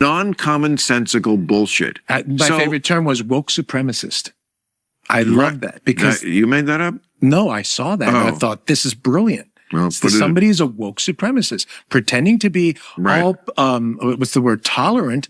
non-commonsensical bullshit. My favorite term was woke supremacist. I love that because you made that up? No, I saw that and I thought this is brilliant. Well, somebody is a woke supremacist pretending to be all what's the word, tolerant,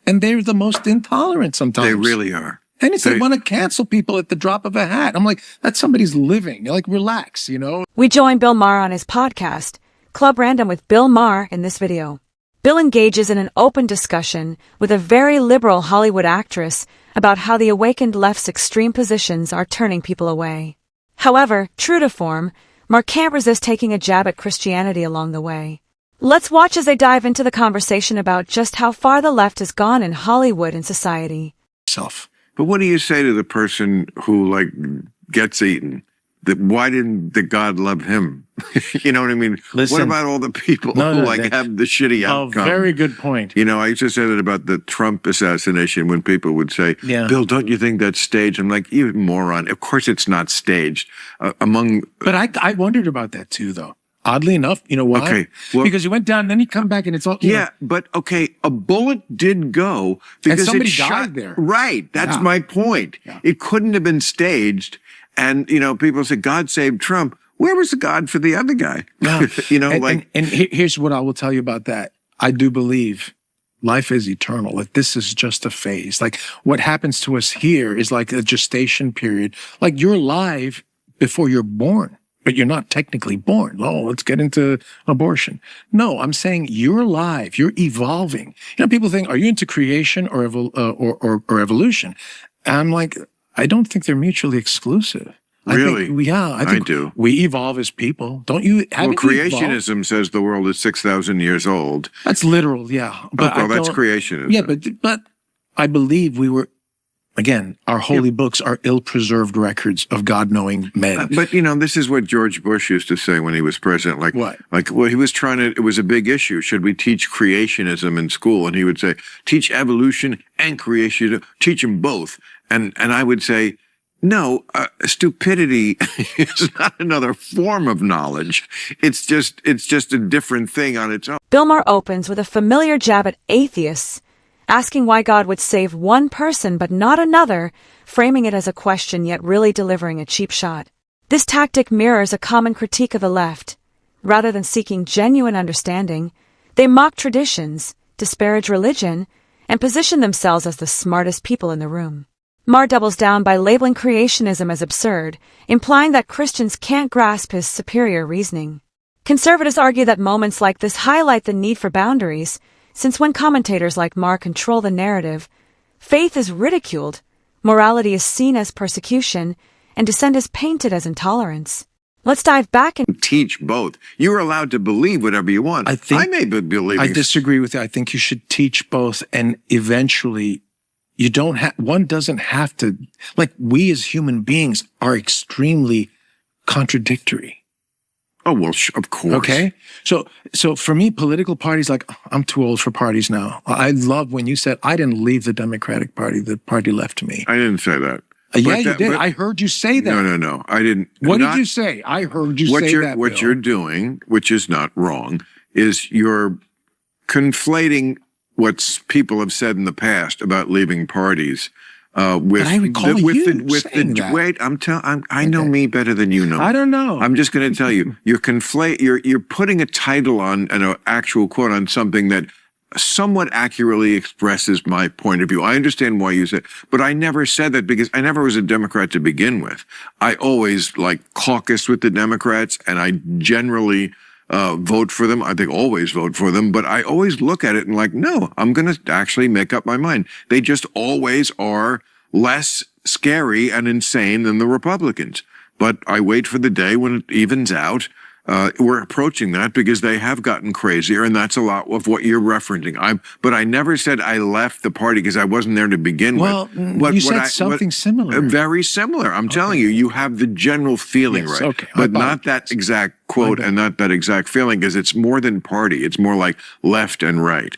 and they're the most intolerant sometimes. They really are. And they want to cancel people at the drop of a hat. I'm like, that's somebody's living. You're like, relax, you know? We join Bill Maher on his podcast, Club Random with Bill Maher, in this video. Bill engages in an open discussion with a very liberal Hollywood actress about how the awakened left's extreme positions are turning people away. However, true to form, Maher can't resist taking a jab at Christianity along the way. Let's watch as they dive into the conversation about just how far the left has gone in Hollywood and society. But what do you say to the person who, like, gets eaten? Why didn't the God love him? You know what I mean? Listen, what about all the people who have the shitty outcome? Oh, very good point. You know, I used to say that about the Trump assassination when people would say, Bill, don't you think that's staged? I'm like, you moron. Of course it's not staged. But I wondered about that too, though. Oddly enough, you know why? Okay, well, because he went down, then he come back, and it's all but okay, a bullet did go because and somebody it shot, died there. Right, that's my point. Yeah. It couldn't have been staged. And you know, people say God saved Trump. Where was the God for the other guy? No. You know, and here's what I will tell you about that. I do believe life is eternal. Like this is just a phase. Like what happens to us here is like a gestation period. Like you're alive before you're born. But you're not technically born. Oh, let's get into abortion. No, I'm saying you're alive. You're evolving. You know, people think, are you into creation or evolution? And I'm like, I don't think they're mutually exclusive. Really? I think I do. We evolve as people. Don't you? Well, creationism says the world is 6,000 years old. That's literal, yeah. But that's creationism. Yeah, but I believe we were. Again, our holy books are ill-preserved records of God-knowing men. But, you know, this is what George Bush used to say when he was president. Like, what? Well, he was trying to, it was a big issue. Should we teach creationism in school? And he would say, teach evolution and creation, teach them both. And I would say, no, stupidity is not another form of knowledge. It's just a different thing on its own. Bill Maher opens with a familiar jab at atheists, asking why God would save one person but not another, framing it as a question yet really delivering a cheap shot. This tactic mirrors a common critique of the left. Rather than seeking genuine understanding, they mock traditions, disparage religion, and position themselves as the smartest people in the room. Maher doubles down by labeling creationism as absurd, implying that Christians can't grasp his superior reasoning. Conservatives argue that moments like this highlight the need for boundaries, since when commentators like Maher control the narrative, faith is ridiculed, morality is seen as persecution, and dissent is painted as intolerance. Let's dive back and teach both. You're allowed to believe whatever you want. I may be believing. I disagree with you. I think you should teach both, and eventually you don't have, one doesn't have to, like we as human beings are extremely contradictory. Oh, well, of course. Okay. So for me, political parties, like I'm too old for parties now. I love when you said, I didn't leave the Democratic Party. The party left me. I didn't say that. Yeah, you did. I heard you say that. No. I didn't. What did you say? I heard you say that, What you're doing, which is not wrong, is you're conflating what people have said in the past about leaving parties with I recall wait, I know me better than you know. I don't know. I'm just going to tell you, you're putting a title on an actual quote on something that somewhat accurately expresses my point of view. I understand why you said, but I never said that because I never was a Democrat to begin with. I always caucused with the Democrats, and I generally vote for them. I think always vote for them, but I always look at it and no, I'm going to actually make up my mind. They just always are less scary and insane than the Republicans. But I wait for the day when it evens out. We're approaching that because they have gotten crazier, and that's a lot of what you're referencing. But I never said I left the party because I wasn't there to begin with. Well, you said something similar. Very similar. I'm telling you, you have the general feeling right, okay. But not that exact quote and not that exact feeling, because it's more than party. It's more like left and right.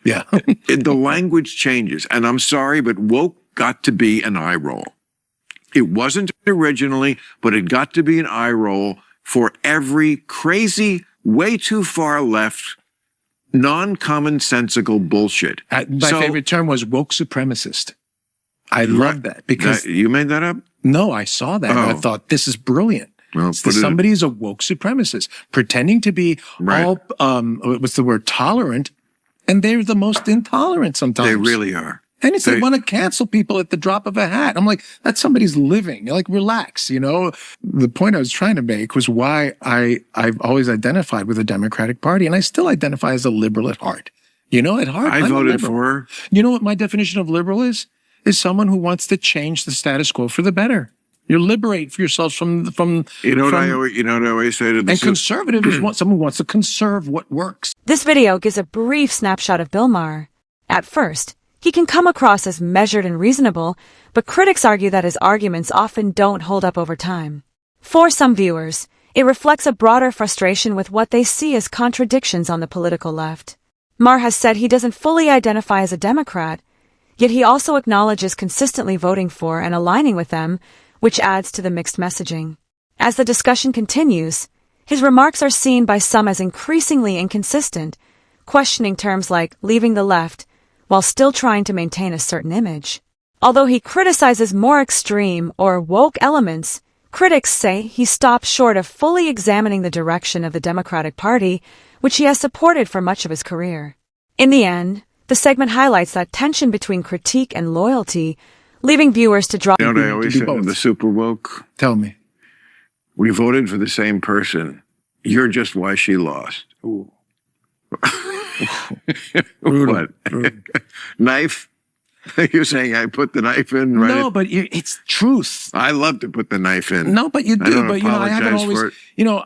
Yeah. The language changes, and I'm sorry, but woke got to be an eye roll. It wasn't originally, but it got to be an eye roll for every crazy, way too far left non-commonsensical bullshit. My favorite term was woke supremacist. I love that because you made that up? no, I saw that. And I thought this is brilliant. Well, Somebody is a woke supremacist pretending to be all, what's the word, tolerant. And they're the most intolerant sometimes. They really are. And it's they want to cancel people at the drop of a hat. I'm like, that's somebody's living. You're like, relax, you know? The point I was trying to make was why I've always identified with the Democratic Party, and I still identify as a liberal at heart. You know, at heart, I voted for her. You know what my definition of liberal is? Is someone who wants to change the status quo for the better. You liberate yourselves from. You know what I always say to the and conservative is someone who wants to conserve what works. This video gives a brief snapshot of Bill Maher. At first, he can come across as measured and reasonable, but critics argue that his arguments often don't hold up over time. For some viewers, it reflects a broader frustration with what they see as contradictions on the political left. Maher has said he doesn't fully identify as a Democrat, yet he also acknowledges consistently voting for and aligning with them, which adds to the mixed messaging. As the discussion continues, his remarks are seen by some as increasingly inconsistent, questioning terms like leaving the left, while still trying to maintain a certain image. Although he criticizes more extreme or woke elements, critics say he stops short of fully examining the direction of the Democratic Party, which he has supported for much of his career. In the end, the segment highlights that tension between critique and loyalty, leaving viewers to draw. You know what I always say to the super woke? Tell me. We voted for the same person. You're just why she lost. Ooh. What? Knife? You're saying I put the knife in, right? No, but it's truth. I love to put the knife in. No, but you do. But I haven't apologize always. for it.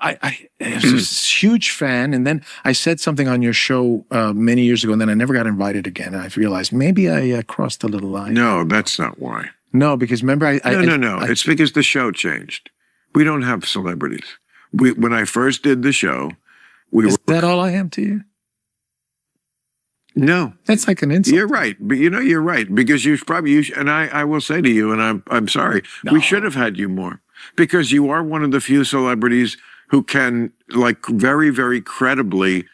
I was a huge fan, and then I said something on your show many years ago, and then I never got invited again. And I realized maybe I crossed a little line. No, that's not why. No, because remember, No. It's because the show changed. We don't have celebrities. When I first did the show, is that all I am to you? No, that's like an insult. You're right, but you're right because and I will say to you, and I'm sorry, we should have had you more because you are one of the few celebrities who can like very, very credibly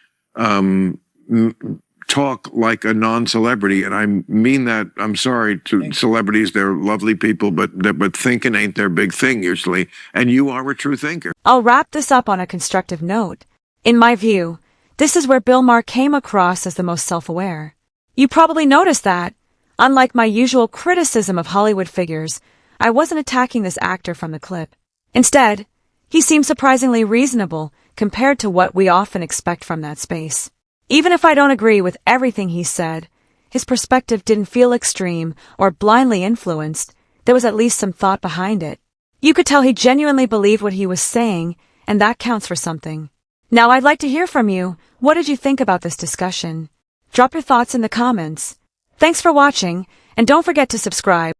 talk like a non-celebrity, and I mean that. I'm sorry to celebrities; they're lovely people, but thinking ain't their big thing usually, and you are a true thinker. I'll wrap this up on a constructive note. In my view, this is where Bill Maher came across as the most self-aware. You probably noticed that, unlike my usual criticism of Hollywood figures, I wasn't attacking this actor from the clip. Instead, he seemed surprisingly reasonable compared to what we often expect from that space. Even if I don't agree with everything he said, his perspective didn't feel extreme or blindly influenced. There was at least some thought behind it. You could tell he genuinely believed what he was saying, and that counts for something. Now I'd like to hear from you. What did you think about this discussion? Drop your thoughts in the comments. Thanks for watching, and don't forget to subscribe.